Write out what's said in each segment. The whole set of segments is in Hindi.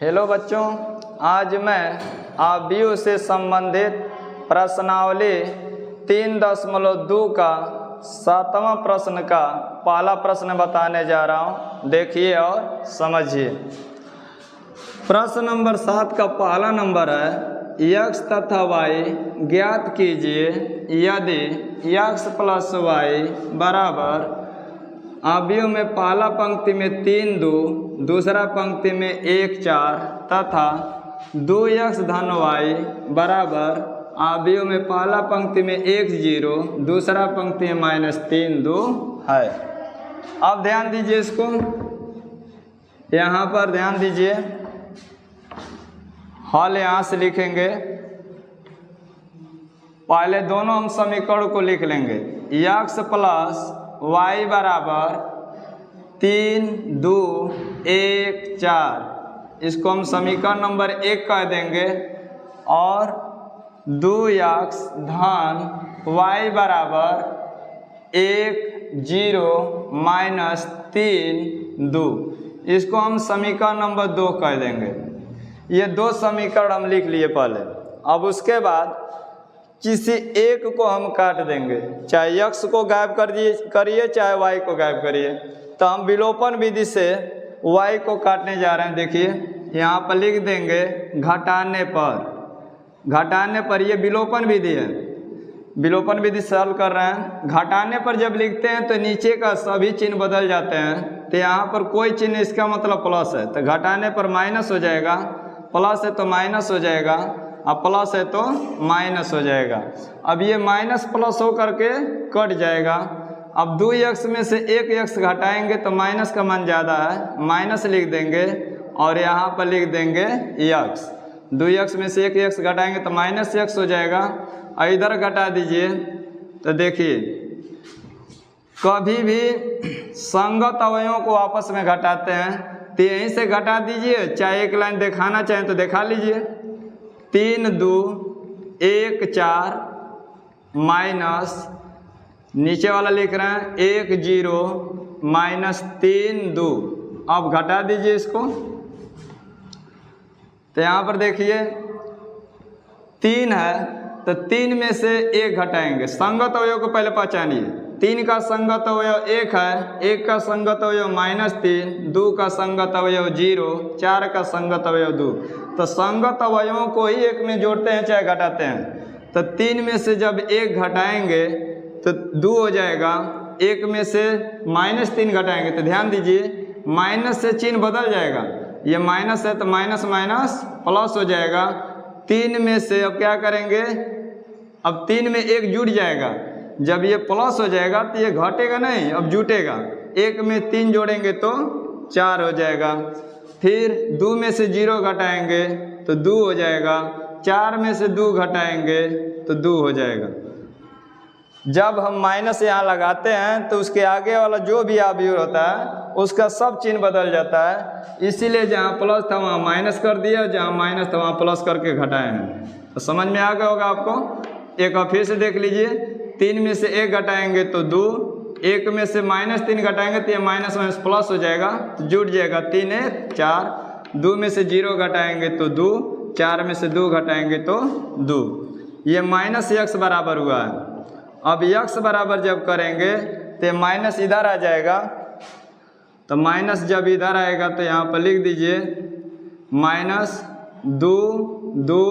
हेलो बच्चों, आज मैं आव्यूह से संबंधित प्रश्नावली 3.2 का 7वां प्रश्न का पहला प्रश्न बताने जा रहा हूं। देखिए और समझिए। प्रश्न नंबर 7 का पहला नंबर है, x तथा y ज्ञात कीजिए यदि x प्लस y बराबर आव्यूह में पहला पंक्ति में 3 2, दूसरा पंक्ति में 1 4 तथा 2x धन y बराबर आव्यूह में पहला पंक्ति में 1 0, दूसरा पंक्ति में -3 2 है। अब ध्यान दीजिए, इसको यहाँ पर ध्यान दीजिए, हल यहाँ से लिखेंगे। पहले दोनों हम समीकरण को लिख लेंगे। x प्लस y बराबर 3 2 1 4, इसको हम समीकरण नंबर 1 कह देंगे। और 2x धन y बराबर 1 0 -3 2, इसको हम समीकरण नंबर 2 कह देंगे। ये दो समीकरण हम लिख लिए पहले। अब उसके बाद किसी एक को हम काट देंगे, चाहे x को गायब करिए चाहे y को गायब करिए। तो हम विलोपन विधि से y को काटने जा रहे हैं। देखिए यहाँ पर लिख देंगे घटाने पर, ये विलोपन विधि है, विलोपन विधि से हल कर रहे हैं। घटाने पर जब लिखते हैं तो नीचे का सभी चिन्ह बदल जाते हैं। तो यहाँ पर कोई चिन्ह, इसका मतलब प्लस है, तो घटाने पर माइनस हो जाएगा, प्लस है तो माइनस हो जाएगा, अब प्लस है तो माइनस हो जाएगा। अब ये माइनस प्लस हो करके कट जाएगा। अब 2x में से 1x घटाएंगे तो माइनस का मान ज़्यादा है, माइनस लिख देंगे और यहाँ पर लिख देंगे x। 2x में से 1x घटाएंगे तो -x हो जाएगा। और इधर घटा दीजिए तो देखिए, कभी भी संगत अवयवों को आपस में घटाते हैं तो यहीं से घटा दीजिए, चाहे एक लाइन दिखाना चाहें तो दिखा लीजिए। 3 2 1 4 माइनस, नीचे वाला लिख रहे हैं 1 0 -3 2। अब घटा दीजिए इसको। तो यहाँ पर देखिए 3 है तो 3 में से 1 घटाएंगे। संगत अवयव को पहले पहचानिए। 3 का संगत अवयव 1 है, 1 का संगत अवयव -3, 2 का संगत अवयव 0, 4 का संगत अवयव 2। तो संगत अवयवों को ही एक में जोड़ते हैं चाहे घटाते हैं। तो 3 में से जब 1 घटाएंगे तो 2 हो जाएगा। 1 में से -3 घटाएंगे तो ध्यान दीजिए माइनस से चिन्ह बदल जाएगा, ये माइनस है तो माइनस माइनस प्लस हो जाएगा। 3 में से अब क्या करेंगे, अब 3 में 1 जुड़ जाएगा, जब ये प्लस हो जाएगा तो ये घटेगा नहीं, अब जुटेगा। 1 में 3 जोड़ेंगे तो 4 हो जाएगा। फिर 2 में से 0 घटाएंगे तो 2 हो जाएगा। 4 में से 2 घटाएंगे तो 2 हो जाएगा। जब हम माइनस यहाँ लगाते हैं तो उसके आगे वाला जो भी अवयव होता है उसका सब चिन्ह बदल जाता है। इसीलिए जहाँ प्लस था वहाँ माइनस कर दिया, जहाँ माइनस था वहाँ प्लस करके घटाए हैं। तो समझ में आ गया होगा आपको। एक बार फिर से देख लीजिए। 3 में से 1 घटाएंगे तो 2, 1 में से -3 घटाएंगे तो ये माइनस माइनस प्लस हो जाएगा, तो जुट जाएगा। 3 1 4, 2 में से 0 घटाएंगे तो 2, 4 में से 2 घटाएंगे तो 2। ये -x बराबर हुआ है। अब x बराबर जब करेंगे तो माइनस इधर आ जाएगा, तो माइनस जब इधर आएगा तो यहाँ पर लिख दीजिए -2 2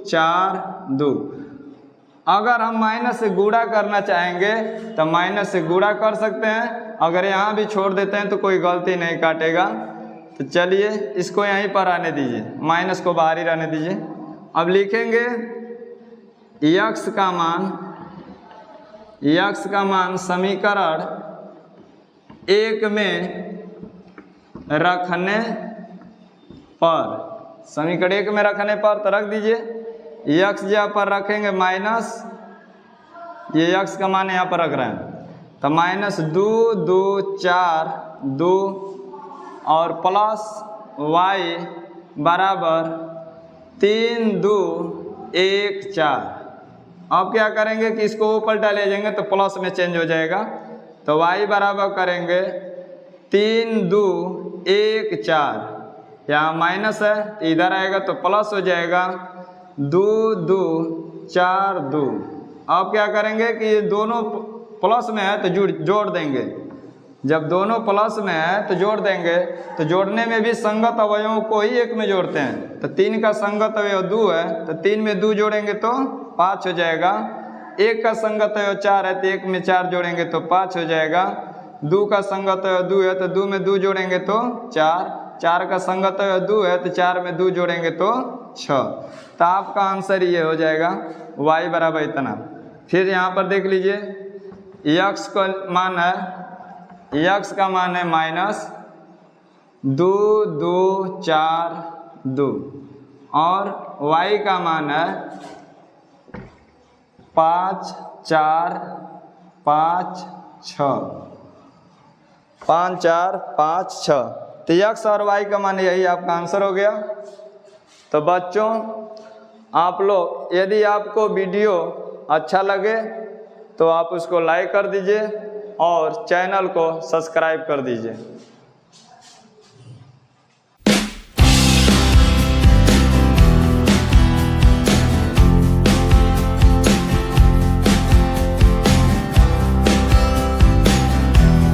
4 2। अगर हम माइनस से गुणा करना चाहेंगे तो माइनस से गुणा कर सकते हैं, अगर यहाँ भी छोड़ देते हैं तो कोई गलती नहीं काटेगा। तो चलिए इसको यहीं पर आने दीजिए, माइनस को बाहर ही रहने दीजिए। अब लिखेंगे x का मान समीकरण 1 में रखने पर, समीकरण 1 में रखने पर तो रख दीजिए। x यहाँ पर रखेंगे माइनस, ये x का मान यहाँ पर रख रहे हैं तो -2 2 4 2 और प्लस y बराबर 3 2 1 4। अब क्या करेंगे कि इसको पलटा ले जाएंगे तो प्लस में चेंज हो जाएगा। तो y बराबर करेंगे 3 2 1 4, यहाँ माइनस है, इधर आएगा तो प्लस हो जाएगा। 2 2 4 2। अब क्या करेंगे कि ये दोनों प्लस में है तो जोड़ देंगे। जब दोनों प्लस में है तो जोड़ देंगे, तो जोड़ने में भी संगत अवयवों को ही एक में जोड़ते हैं। तो 3 का संगत अवयव 2 है, तो 3 में 2 जोड़ेंगे तो 5 हो जाएगा। 1 का संगत अवयव 4 है, तो 1 में 4 जोड़ेंगे तो 5 हो जाएगा। 2 का संगत अवयव 2 है, तो 2 में 2 जोड़ेंगे तो 4। 4 का संगत अवयव 2 है, तो 4 में 2 जोड़ेंगे तो 6। तो आपका आंसर ये हो जाएगा y बराबर इतना। फिर यहाँ पर देख लीजिए, x का मान है, x का मान है -2 2 4 2 और y का मान है 5 4 5 6 5 4 5 6। तो x और y का मान यही आपका आंसर हो गया। तो बच्चों आप लोग, यदि आपको वीडियो अच्छा लगे तो आप उसको लाइक कर दीजिए और चैनल को सब्सक्राइब कर दीजिए।